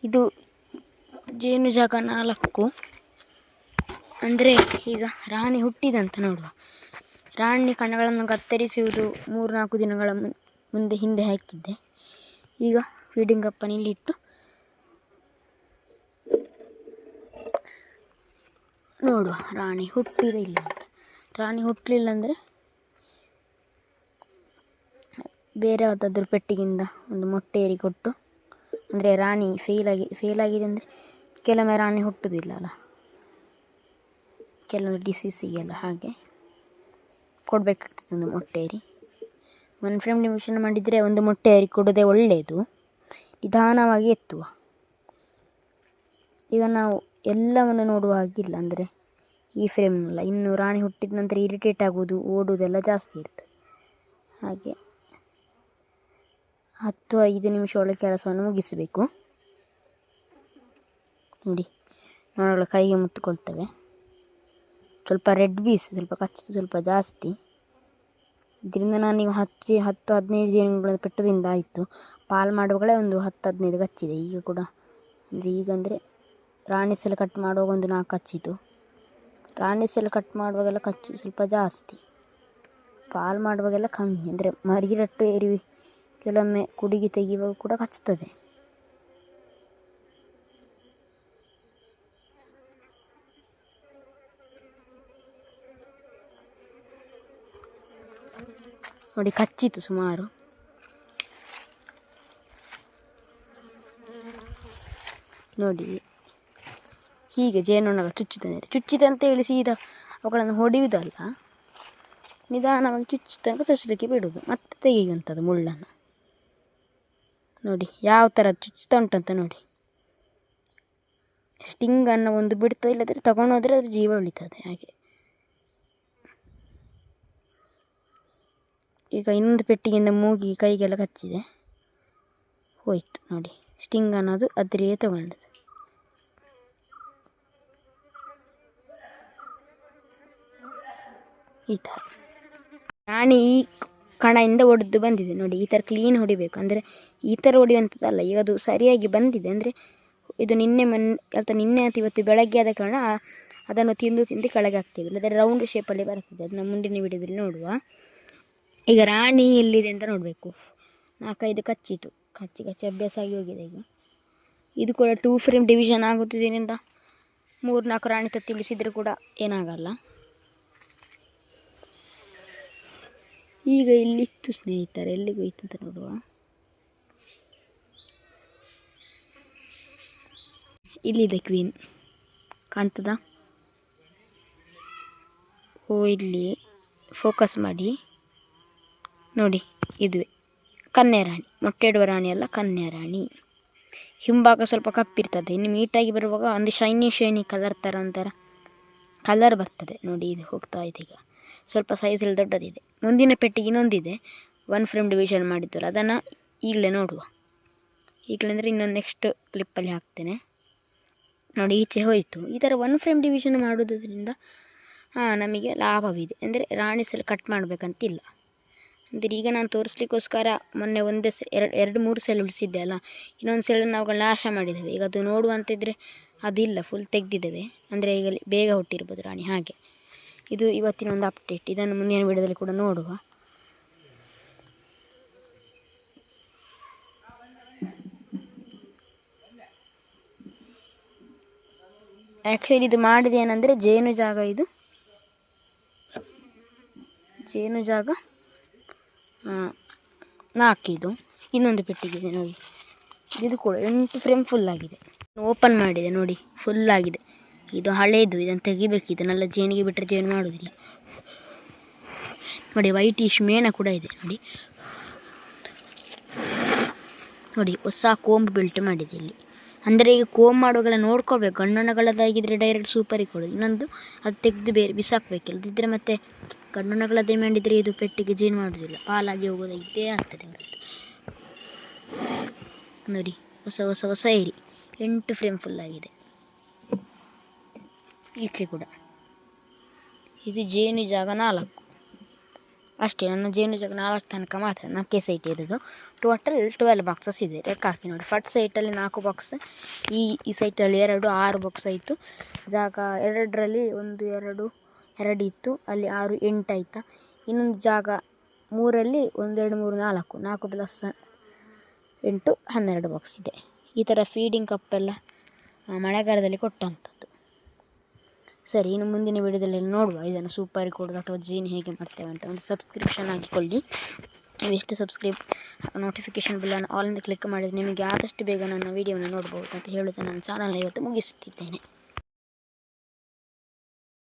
ಇದು ಜೇನು ಜಾಗ 4. ಅಂದರೆ ಈಗ ರಾಣಿ ಹುಟ್ಟಿದಂತ ನೋಡುವ. ರಾಣಿ ಕಣ್ಣಗಳನ್ನು ಕತ್ತರಿಸುವುದು 3-4 ದಿನಗಳ ಹಿಂದೆ ಹಾಕಿದ್ದೆ. ಈಗ ಫೀಡಿಂಗ್ ಅಪ್ಪನ ಇಲ್ಲಿಟ್ಟು ನೋಡುವ ರಾಣಿ ಹುಟ್ಟಿದ ಇಲ್ಲ ಅಂತ. ರಾಣಿ ಹುಟ್ಟಲಿಲ್ಲ ಅಂದರೆ ಬೇರೆ ಯಾವುದಾದ್ರೂ ಪೆಟ್ಟಿಗಿಂದ ಒಂದು ಮೊಟ್ಟೆ ಏರಿ ಕೊಟ್ಟು, ಅಂದರೆ ರಾಣಿ ಫೇಲ್ ಆಗಿದೆ ಅಂದರೆ ಕೆಲವೊಮ್ಮೆ ರಾಣಿ ಹುಟ್ಟುವುದಿಲ್ಲ ಅಲ್ಲ, ಕೆಲವೊಂದು ಡಿಸೀಸಿಗೆಲ್ಲ, ಹಾಗೆ ಕೊಡಬೇಕಾಗ್ತದೆ ಒಂದು ಮೊಟ್ಟೆ ಏರಿ. 1 ಫ್ರೇಮ್ ಡಿವಿಷನ್ ಮಾಡಿದರೆ ಒಂದು ಮೊಟ್ಟೆ ಏರಿ ಕೊಡೋದೇ ಒಳ್ಳೆಯದು. ನಿಧಾನವಾಗಿ ಎತ್ತುವ. ಈಗ ನಾವು ಎಲ್ಲವನ್ನು ನೋಡುವ ಹಾಗಿಲ್ಲ, ಅಂದರೆ ಈ ಫ್ರೇಮ್ನಲ್ಲ. ಇನ್ನು ರಾಣಿ ಹುಟ್ಟಿದ ನಂತರ ಇರಿಟೇಟ್ ಆಗೋದು, ಓಡುವುದೆಲ್ಲ ಜಾಸ್ತಿ ಇರ್ತದೆ. ಹಾಗೆ 10-5 ನಿಮಿಷ ಒಳಗೆ ಕೆಲಸವನ್ನು ಮುಗಿಸಬೇಕು. ನೋಡಿ, ನೋಡಲು ಕೈಗೆ ಮುತ್ತುಕೊಳ್ತವೆ. ಸ್ವಲ್ಪ ರೆಡ್ ಬೀಸ್, ಸ್ವಲ್ಪ ಕಚ್ಚಿತು ಸ್ವಲ್ಪ ಜಾಸ್ತಿ. ಇದರಿಂದ ನಾನೀಗ 10-15 ಜೇನುಗಳ ಪೆಟ್ಟದಿಂದ ಆಯಿತು. ಪಾಲು ಮಾಡುವಾಗಲೇ ಒಂದು 10-15 ಕಚ್ಚಿದೆ. ಈಗ ಕೂಡ ಅಂದರೆ ರಾಣಿ ಸೆಲ್ ಕಟ್ ಮಾಡುವಾಗ ಒಂದು 4 ಕಚ್ಚಿತು. ರಾಣಿ ಸೆಲ್ ಕಟ್ ಮಾಡುವಾಗೆಲ್ಲ ಕಚ್ಚು ಸ್ವಲ್ಪ ಜಾಸ್ತಿ, ಪಾಲು ಮಾಡುವಾಗೆಲ್ಲ ಕಮ್ಮಿ. ಅಂದರೆ ಮರಿರಟ್ಟು ಏರಿ ಕೆಲವೊಮ್ಮೆ ಕುಡಿಗೆ ತೆಗೆಯುವಾಗ ಕೂಡ ಕಚ್ತದೆ. ನೋಡಿ, ಕಚ್ಚಿತು ಸುಮಾರು. ನೋಡಿ, ಹೀಗೆ ಜೇನುನೊಣ ಚುಚ್ಚಿದೆ ಅಂತ ಹೇಳಿ ಸೀದಾ ಅವುಗಳನ್ನು ಹೊಡೆಯುವುದಲ್ಲ, ನಿಧಾನವಾಗಿ ಚುಚ್ಚಲಿಕ್ಕೆ ಬಿಡುವುದು, ಮತ್ತೆ ತೆಗೆಯುವಂಥದ್ದು ಮುಳ್ಳನ್ನು. ನೋಡಿ ಯಾವ ಥರ ಚುಚ್ಚುತ್ತಾ ಉಂಟಂತ ನೋಡಿ. ಸ್ಟಿಂಗನ್ನು ಒಂದು ಬಿಡ್ತದೆ, ಇಲ್ಲದ್ರೆ ತಗೊಂಡೋದ್ರೆ ಅದು ಜೀವ ಉಳಿತದೆ. ಹಾಗೆ ಈಗ ಇನ್ನೊಂದು ಪೆಟ್ಟಿಗೆಯಿಂದ ಮೂಗಿ ಕೈಗೆಲ್ಲ ಕಚ್ಚಿದೆ, ಹೋಯ್ತು. ನೋಡಿ, ಸ್ಟಿಂಗ್ ಅನ್ನೋದು ಅದರೇ ತಗೊಂಡದ್ದು. ಈ ಥರ ರಾಣಿ ಈ ಕಣದಿಂದ ಒಡೆದು ಬಂದಿದೆ. ನೋಡಿ, ಈ ಥರ ಕ್ಲೀನ್ ಹೊಡಿಬೇಕು. ಅಂದರೆ ಈ ಥರ ಹೊಡೆಯುವಂಥದ್ದಲ್ಲ. ಈಗ ಅದು ಸರಿಯಾಗಿ ಬಂದಿದೆ, ಅಂದರೆ ಇದು ನಿನ್ನೆ ಅಥವಾ ಇವತ್ತು ಬೆಳಗ್ಗೆ ಆದ ಕಾರಣ ಅದನ್ನು ತಿಂದು ಕೆಳಗೆ ಹಾಕ್ತೀವಿ. ಇಲ್ಲದ್ರೆ ರೌಂಡ್ ಶೇಪಲ್ಲಿ ಬರ್ತದೆ. ಅದನ್ನ ಮುಂದಿನ ವಿಡಿಯೋದಲ್ಲಿ ನೋಡುವ. ಈಗ ರಾಣಿ ಎಲ್ಲಿದೆ ಅಂತ ನೋಡಬೇಕು. 4-5 ಕಚ್ಚಿ ಅಭ್ಯಾಸ ಆಗಿ ಹೋಗಿದೆ. ಈಗ ಇದು ಕೂಡ 2 ಫ್ರೇಮ್ ಡಿವಿಷನ್ ಆಗುತ್ತಿದ್ದರಿಂದ 3-4 ರಾಣಿ ತತ್ತಿ ಉಳಿಸಿದರೆ ಕೂಡ ಏನಾಗಲ್ಲ. ಈಗ ಇಲ್ಲಿತ್ತು ಸ್ನೇಹಿತರೆ, ಎಲ್ಲಿಗೆ ಹೋಯ್ತು ಅಂತ ನೋಡುವ. ಇಲ್ಲಿದೆ ಕ್ವೀನ್, ಕಾಣ್ತದಾ? ಇಲ್ಲಿ ಫೋಕಸ್ ಮಾಡಿ ನೋಡಿ, ಇದುವೇ ಕನ್ಯಾ ರಾಣಿ. ಮೊಟ್ಟೆ ಇಡುವ ರಾಣಿ ಅಲ್ಲ, ಕನ್ಯಾ ರಾಣಿ. ಹಿಂಭಾಗ ಸ್ವಲ್ಪ ಕಪ್ಪಿರ್ತದೆ. ಇನ್ನು ನೀಟಾಗಿ ಬರುವಾಗ ಒಂದು ಶೈನಿ ಕಲರ್ ಥರ ಒಂಥರ ಕಲರ್ ಬರ್ತದೆ. ನೋಡಿ, ಇದು ಹೋಗ್ತಾ ಇದೆ. ಈಗ ಸ್ವಲ್ಪ ಸೈಜಲ್ಲಿ ದೊಡ್ಡದಿದೆ. ಮುಂದಿನ ಪೆಟ್ಟಿಗೆ ಇನ್ನೊಂದಿದೆ, 1 ಫ್ರೇಮ್ ಡಿವಿಷನ್ ಮಾಡಿದ್ದಲ್ಲ, ಅದನ್ನು ಈಗಲೇ ನೋಡುವ. ಈಗಲೇ ಅಂದರೆ ಇನ್ನೊಂದು ನೆಕ್ಸ್ಟ್ ಕ್ಲಿಪ್ಪಲ್ಲಿ ಹಾಕ್ತೇನೆ. ನೋಡಿ, ಈಚೆ ಹೋಯಿತು. ಈ ಥರ 1 ಫ್ರೇಮ್ ಡಿವಿಷನ್ ಮಾಡೋದ್ರಿಂದ ನಮಗೆ ಲಾಭವಿದೆ. ಅಂದರೆ ರಾಣಿ ಸೆಲ್ ಕಟ್ ಮಾಡಬೇಕಂತಿಲ್ಲ. ಅಂದರೆ ಈಗ ನಾನು ತೋರಿಸ್ಲಿಕ್ಕೋಸ್ಕರ ಮೊನ್ನೆ 2-3 ಸೆಲ್ ಉಳಿಸಿದ್ದೆ ಅಲ್ಲ, ಇನ್ನೊಂದು ಸೆಲ್ಲನ್ನು ನಾವು ನಾಶ ಮಾಡಿದ್ದೇವೆ. ಈಗ ಅದು ನೋಡುವಂತಿದ್ರೆ ಅದಿಲ್ಲ, ಫುಲ್ ತೆಗೆದಿದ್ದೇವೆ. ಅಂದರೆ ಈಗ ಬೇಗ ಹುಟ್ಟಿರ್ಬೋದು ರಾಣಿ. ಹಾಗೆ ಇದು ಇವತ್ತಿನ ಒಂದು ಅಪ್ಡೇಟ್. ಇದನ್ನು ಮುಂದಿನ ವಿಡಿಯೋದಲ್ಲಿ ಕೂಡ ನೋಡುವ. ಆ್ಯಕ್ಚುಲಿ ಇದು ಮಾಡಿದೆ ಏನಂದರೆ ಜೇನು ಜಾಗ 4. ಇದು ಇನ್ನೊಂದು ಪೆಟ್ಟಿಗಿದೆ ನೋಡಿ. ಇದು ಕೂಡ 8 ಫ್ರೇಮ್ ಫುಲ್ ಆಗಿದೆ. ಓಪನ್ ಮಾಡಿದೆ ನೋಡಿ, ಫುಲ್ ಆಗಿದೆ. ಇದು ಹಳೇದು, ಇದನ್ನು ತೆಗಿಬೇಕು. ಇದನ್ನೆಲ್ಲ ಜೇನಿಗೆ ಬಿಟ್ಟರೆ ಜೇನು ಮಾಡೋದಿಲ್ಲ. ನೋಡಿ, ವೈಟಿಶ್ ಮೇಣ ಕೂಡ ಇದೆ. ನೋಡಿ ಹೊಸ ಕೋಂಬ್ ಬಿಲ್ಟ್ ಮಾಡಿದೆ ಇಲ್ಲಿ. ಅಂದರೆ ಈಗ ಕೋಂಬ್ ಮಾಡುವಾಗೆಲ್ಲ ನೋಡ್ಕೊಳ್ಬೇಕು. ಗಂಡೊಣಗಳದ್ದಾಗಿದ್ದರೆ ಡೈರೆಕ್ಟ್ ಸೂಪರಿಗೆ ಕೊಡೋದು. ಇನ್ನೊಂದು ಅದು ತೆಗೆದು ಬೇರೆ ಬಿಸಾಕಬೇಕಿಲ್ಲ. ಇದ್ದರೆ ಮತ್ತೆ ಗಂಡೊಣಗಳದ್ದೇ ಮಾಡಿದರೆ ಇದು ಪೆಟ್ಟಿಗೆ ಜೇನು ಮಾಡೋದಿಲ್ಲ, ಪಾಲಾಗಿ ಹೋಗೋದು ಇದೇ ಆಗ್ತದೆ ಅವರದ್ದು. ನೋಡಿ, ಹೊಸ ಏರಿ 8 ಫ್ರೇಮ್ ಫುಲ್ ಆಗಿದೆ. ಈಚೆ ಕೂಡ ಇದು ಜೇನು ಜಾಗ 4 ಅಷ್ಟೇ. ನನ್ನ ಜೇನು ಜಾಗ 4 ತನಕ ಮಾತ್ರ. 4 ಸೈಟ್ ಇರೋದು. ಟೋಟಲ್ 12 ಬಾಕ್ಸಸ್ ಇದೆ. ಲೆಕ್ಕ ಹಾಕಿ ನೋಡಿ. ಫಸ್ಟ್ ಸೈಟಲ್ಲಿ 4 ಬಾಕ್ಸ್, ಈ ಸೈಟಲ್ಲಿ 2, 6 ಬಾಕ್ಸ್ ಆಯಿತು. ಜಾಗ 2ರಲ್ಲಿ 1 2 2 ಇತ್ತು, ಅಲ್ಲಿ 6 8 ಆಯಿತಾ. ಇನ್ನೊಂದು ಜಾಗ 3ರಲ್ಲಿ 1 2 3 4 4 ಪ್ಲಸ್ 8 12 ಬಾಕ್ಸ್ ಇದೆ. ಈ ಥರ ಫೀಡಿಂಗ್ ಕಪ್ಪೆಲ್ಲ ಮಳೆಗಾಲದಲ್ಲಿ ಕೊಟ್ಟಂಥದ್ದು. ಸರಿ, ಇನ್ನು ಮುಂದಿನ ವಿಡಿಯೋದಲ್ಲಿ ನೋಡುವ ಇದನ್ನು ಸೂಪರ್ ಕೊಡೋದು ಅಥವಾ ಜೇನು ಹೇಗೆ ಮಾಡ್ತೇವೆ ಅಂತ. ಒಂದು ಸಬ್ಸ್ಕ್ರಿಪ್ಷನ್ ಹಾಕಿಕೊಳ್ಳಿ. ನೀವು ಎಷ್ಟು ನೋಟಿಫಿಕೇಷನ್ ಬಿಲ್ಲನ್ನು ಆಲ್ ಅಂತ ಕ್ಲಿಕ್ ಮಾಡಿದರೆ ನಿಮಗೆ ಆದಷ್ಟು ಬೇಗ ನನ್ನ ವೀಡಿಯೋವನ್ನು ನೋಡ್ಬೋದು ಅಂತ ಹೇಳುತ್ತಾ ನನ್ನ ಚಾನಲ್ನ ಇವತ್ತು ಮುಗಿಸುತ್ತಿದ್ದೇನೆ.